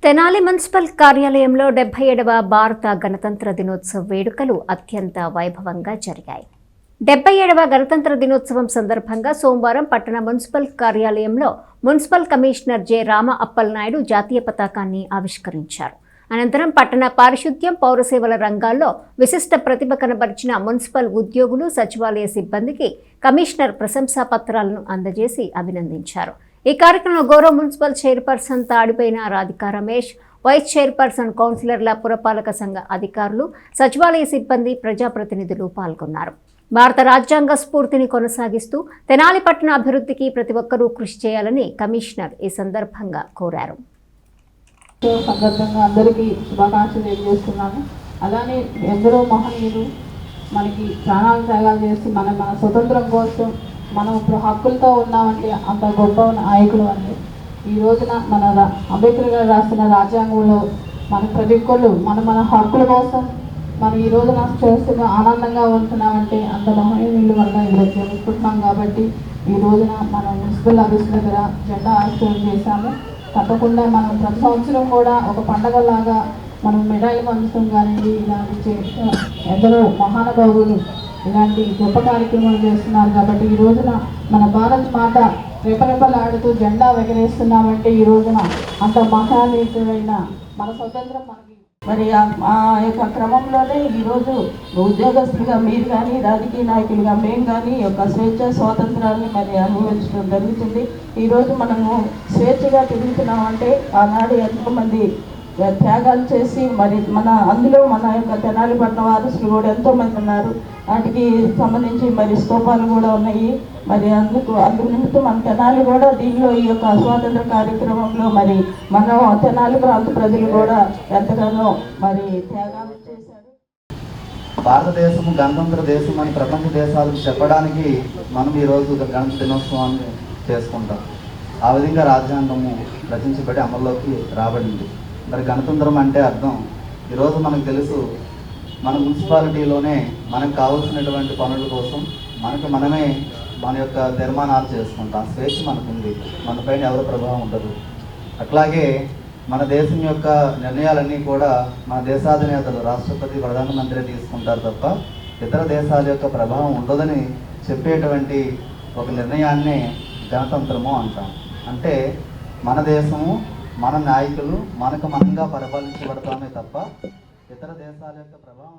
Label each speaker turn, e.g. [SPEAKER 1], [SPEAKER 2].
[SPEAKER 1] Tenali municipal కార్యాలయంలో 77వ భారత గణతంత్ర దినోత్సవ వేడుకలు అత్యంత వైభవంగా జరిగాయి. 77వ గణతంత్ర దినోత్సవం సందర్భంగా సోమవారం పట్టణ మున్సిపల్ కార్యాలయంలో municipal commissioner J. Rama Appal Naidu జాతీయ పతాకాన్ని ఆవిష్కరించారు. అనంతరం పట్టణ పారిశుద్ధ్యం, పౌరసేవల రంగాల్లో విశిష్ట ప్రతిభ కనబరిచిన మున్సిపల్ ఉద్యోగులు, సచివాలయ సిబ్బందికి కమిషనర్ ప్రశంసా పత్రాలను అందజేసి అభినందించారు. ఈ కార్యక్రమంలో గౌరవ municipal chairperson Tadipaina Radhika Ramesh, vice chairperson, కౌన్సిలర్ల, పురపాలక సంఘ అధికారులు, సచివాలయ సిబ్బంది, ప్రజాప్రతినిధులు పాల్గొన్నారు. భారత రాజ్యాంగ స్ఫూర్తిని కొనసాగిస్తూ తెనాలి పట్టణ అభివృద్ధికి ప్రతి ఒక్కరూ కృషి చేయాలని కమిషనర్ ఈ సందర్భంగా కోరారు.
[SPEAKER 2] అందరికీ శుభాకాంక్షలు తెలియజేస్తున్నాను. అలానే ఎందరో మహనీయులు మనకి ప్రాణాలు త్యాగాలు చేసి మన స్వతంత్రం కోసం మనం ఇప్పుడు హక్కులతో ఉన్నామంటే అంత గొప్ప నాయకులు అండి. ఈ రోజున మన అంబేద్కర్ గారు రాసిన రాజ్యాంగంలో మన ప్రతి ఒక్కళ్ళు మన హక్కుల కోసం మనం ఈ రోజున చేస్తున్న ఆనందంగా ఉంటున్నామంటే అంత మహనీయుల వల్ల ఇలా జరుపుకుంటున్నాం. కాబట్టి ఈ రోజున మనం మున్సిపల్ ఆఫీస్ దగ్గర జెండా ఆవిష్కరణ చేశాము. తప్పకుండా మనం ప్రతి సంవత్సరం కూడా ఒక పండగలాగా మనం మెడల్ పంచడం కానీ ఇలాంటి ఎందరో మహానుభావులు ఇలాంటి గొప్ప కార్యక్రమాలు చేస్తున్నారు. కాబట్టి ఈ రోజున మన భారత్ మాత రెపరెపలాడుతూ జెండా ఎగరేస్తున్నామంటే ఈ రోజున అంత మహానీయుడైన మన స్వతంత్రం మనకి మరి ఆ యొక్క క్రమంలోనే ఈరోజు ఉద్యోగస్తులుగా మీరు కానీ, రాజకీయ నాయకులుగా మేము కానీ ఈ యొక్క స్వేచ్ఛ స్వాతంత్రాన్ని మరి అనుభవించడం జరుగుతుంది. ఈరోజు మనము స్వేచ్ఛగా తిరుగుతున్నామంటే ఆనాడు ఎంతోమంది త్యాగాలు చేసి మరి అందులో మన యొక్క తెనాలి పట్టణ వారసులు కూడా ఎంతోమంది ఉన్నారు. వాటికి సంబంధించి మరి స్తూపాలు కూడా ఉన్నాయి. మరి అందు నిమిత్తం మన తెనాలి కూడా దీనిలో ఈ యొక్క స్వాతంత్ర కార్యక్రమంలో మరి మన తెనాలి ప్రాంత ప్రజలు కూడా ఎంతగానో మరి త్యాగాలు చేశారు.
[SPEAKER 3] భారతదేశము గణతంత్ర దేశం అని ప్రపంచ దేశాలకు చెప్పడానికి మనం ఈరోజు గణతంత్ర దినోత్సవాన్ని చేసుకుంటాం. ఆ విధంగా రాజ్యాంగము రచించబడి అమల్లోకి రాబడింది. మరి గణతంత్రం అంటే అర్థం ఈరోజు మనకు తెలుసు, మన మున్సిపాలిటీలోనే మనకు కావాల్సినటువంటి పనుల కోసం మనమే మన యొక్క తీర్మానాలు చేసుకుంటాం. స్వేచ్ఛ మనకుంది, మనపైన ఎవరు ప్రభావం ఉండదు. అట్లాగే మన దేశం యొక్క నిర్ణయాలన్నీ కూడా మన దేశాధినేతలు, రాష్ట్రపతి, ప్రధానమంత్రి తీసుకుంటారు తప్ప ఇతర దేశాల యొక్క ప్రభావం ఉండదని చెప్పేటువంటి ఒక నిర్ణయాన్నే గణతంత్రము అంటాం. అంటే మన దేశము, మన నాయకులు మనంగా పరిపాలించబడతామే తప్ప ఇతర దేశాల యొక్క ప్రభావం